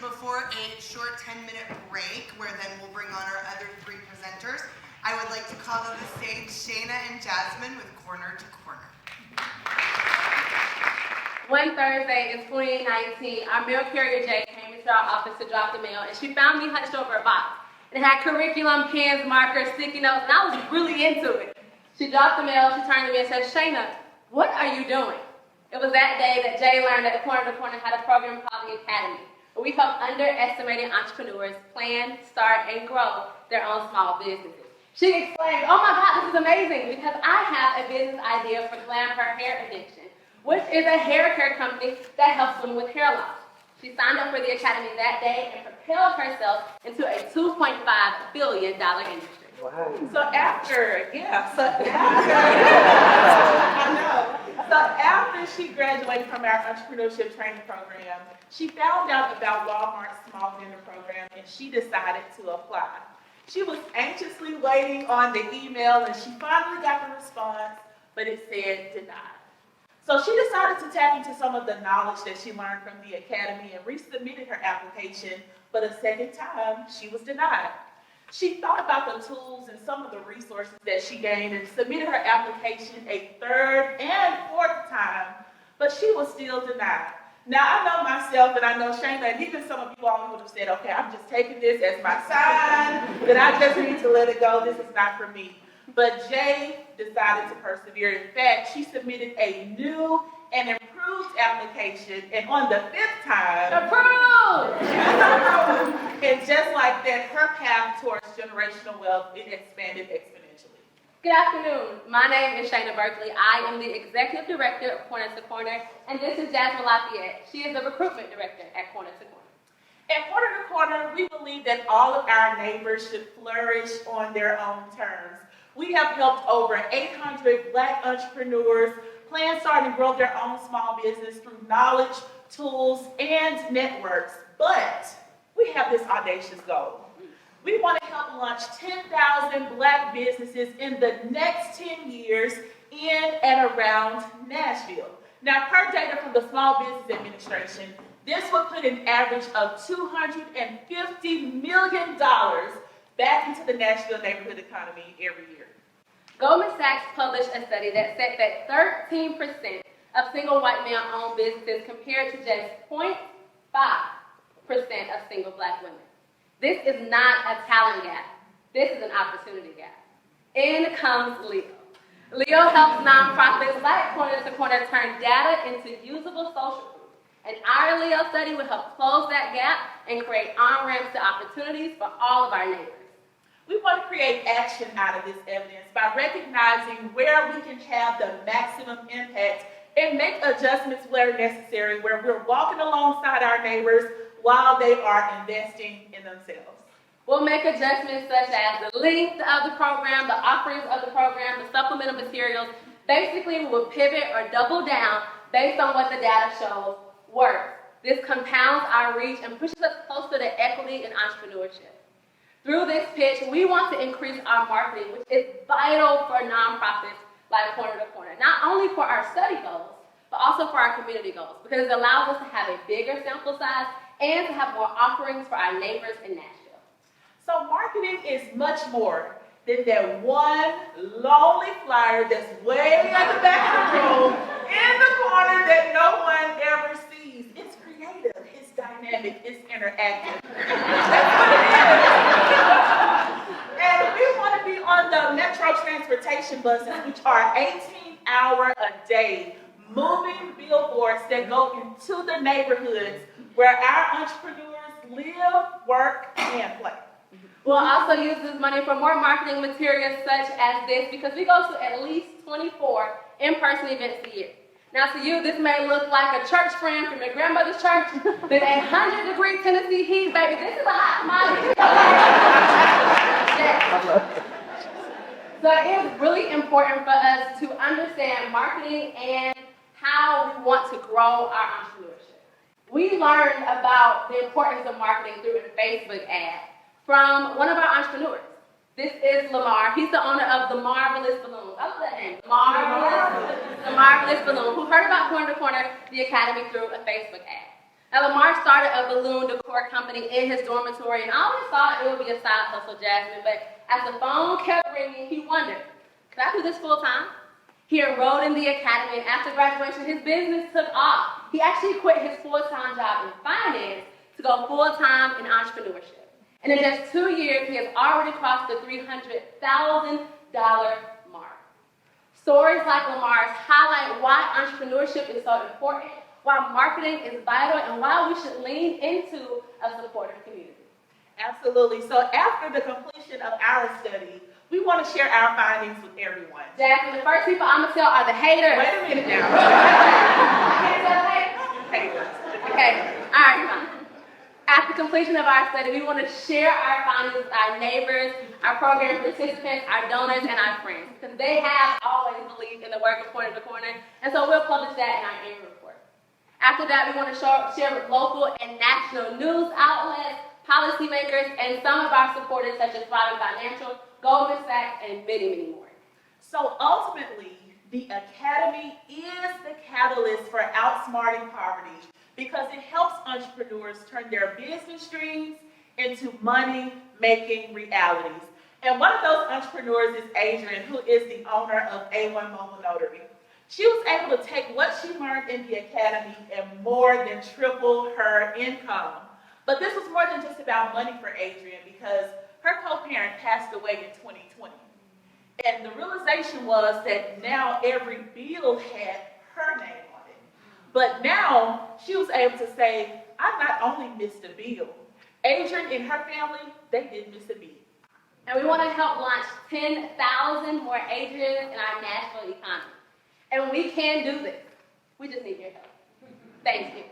before a short 10-minute break, where then we'll bring on our other three presenters, I would like to call to the stage Shana and Jasmine with Corner to Corner. One Thursday in 2019, our mail carrier Jay came into our office to drop the mail, and she found me hunched over a box. It had curriculum, pens, markers, sticky notes, and I was really into it. She dropped the mail, she turned to me and said, "Shana, what are you doing?" It was that day that Jay learned that Corner to Corner had a program called the Academy, where we help underestimated entrepreneurs plan, start, and grow their own small businesses. She exclaimed, "Oh my God, this is amazing, because I have a business idea for Glam Her Hair Addiction, which is a hair care company that helps women with hair loss." She signed up for the Academy that day and propelled herself into a $2.5 billion industry. Wow. So after she graduated from our entrepreneurship training program, she found out about Walmart's small vendor program, and she decided to apply. She was anxiously waiting on the email, and she finally got the response, but it said denied. So she decided to tap into some of the knowledge that she learned from the Academy and resubmitted her application, but a second time, she was denied. She thought about the tools and some of the resources that she gained and submitted her application a third and fourth time, but she was still denied. Now, I know myself, and I know Shana, and even some of you all would have said, "Okay, I'm just taking this as my sign, that I just need to let it go. This is not for me." But Jay decided to persevere. In fact, she submitted a new and improved application, and on the fifth time, Approved! and just like that, her path towards generational wealth, it expanded exponentially. Good afternoon. My name is Shana Berkeley. I am the Executive Director of Corner to Corner, and this is Jasmine Lafayette. She is the Recruitment Director at Corner to Corner. At Corner to Corner, we believe that all of our neighbors should flourish on their own terms. We have helped over 800 Black entrepreneurs plan, start, and grow their own small business through knowledge, tools, and networks. But we have this audacious goal. We want to help launch 10,000 Black businesses in the next 10 years in and around Nashville. Now, per data from the Small Business Administration, this would put an average of $250 million back into the Nashville neighborhood economy every year. Goldman Sachs published a study that said that 13% of single white male-owned businesses compared to just 0.5% of single Black women. This is not a talent gap. This is an opportunity gap. In comes Leo. Leo helps nonprofits like Corner to Corner turn data into usable social proof. And our Leo study will help close that gap and create on-ramps to opportunities for all of our neighbors. We want to create action out of this evidence by recognizing where we can have the maximum impact and make adjustments where necessary, where we're walking alongside our neighbors while they are investing in themselves. We'll make adjustments such as the length of the program, the offerings of the program, the supplemental materials. Basically, we will pivot or double down based on what the data shows works. This compounds our reach and pushes us closer to equity and entrepreneurship. Through this pitch, we want to increase our marketing, which is vital for nonprofits like Corner to Corner, not only for our study goals, but also for our community goals, because it allows us to have a bigger sample size and to have more offerings for our neighbors in Nashville. So marketing is much more than that one lonely flyer that's way at the back of the room, in the corner that no one ever sees. It's creative, it's dynamic, it's interactive. That's what it is. And we want to be on the Metro transportation buses, which are 18-hour-a-day moving billboards that go into the neighborhoods where our entrepreneurs live, work, and play. We'll also use this money for more marketing materials such as this, because we go to at least 24 in-person events a year. Now to you, this may look like a church friend from your grandmother's church, but 100-degree Tennessee heat, baby, this is a hot commodity. So it is really important for us to understand marketing and how we want to grow our entrepreneurship. We learned about the importance of marketing through a Facebook ad from one of our entrepreneurs. This is Lamar. He's the owner of The Marvelous Balloon. I love that name. The Marvelous Balloon, who heard about Corner to Corner, the Academy, through a Facebook ad. Now, Lamar started a balloon decor company in his dormitory, and I always thought it would be a side hustle, Jasmine, but as the phone kept ringing, he wondered, could I do this full time? He enrolled in the academy, and after graduation, his business took off. He actually quit his full-time job in finance to go full-time in entrepreneurship. And in just 2 years, he has already crossed the $300,000 mark. Stories like Lamar's highlight why entrepreneurship is so important, why marketing is vital, and why we should lean into a supportive community. Absolutely. So after the completion of our study, we want to share our findings with everyone. Jasmine, the first people I'm going to tell are the haters. Wait a minute now. Can't tell the haters? Okay, all right, fine. After completion of our study, we want to share our findings with our neighbors, our program participants, our donors, and our friends, because they have always believed in the work of Corner to Corner, and so we'll publish that in our annual report. After that, we want to share with local and national news outlets, policymakers, and some of our supporters such as Thriving Financial, Goldman Sachs, and many, many more. So ultimately, the Academy is the catalyst for outsmarting poverty because it helps entrepreneurs turn their business dreams into money-making realities. And one of those entrepreneurs is Adrienne, who is the owner of A1 Mobile Notary. She was able to take what she learned in the Academy and more than triple her income. But this was more than just about money for Adrienne because her co-parent passed away in 2020. And the realization was that now every bill had her name on it. But now she was able to say, I not only missed a bill, Adrienne and her family, they didn't miss a beat. And we want to help launch 10,000 more Adrians in our national economy. And we can do this. We just need your help. Thank you.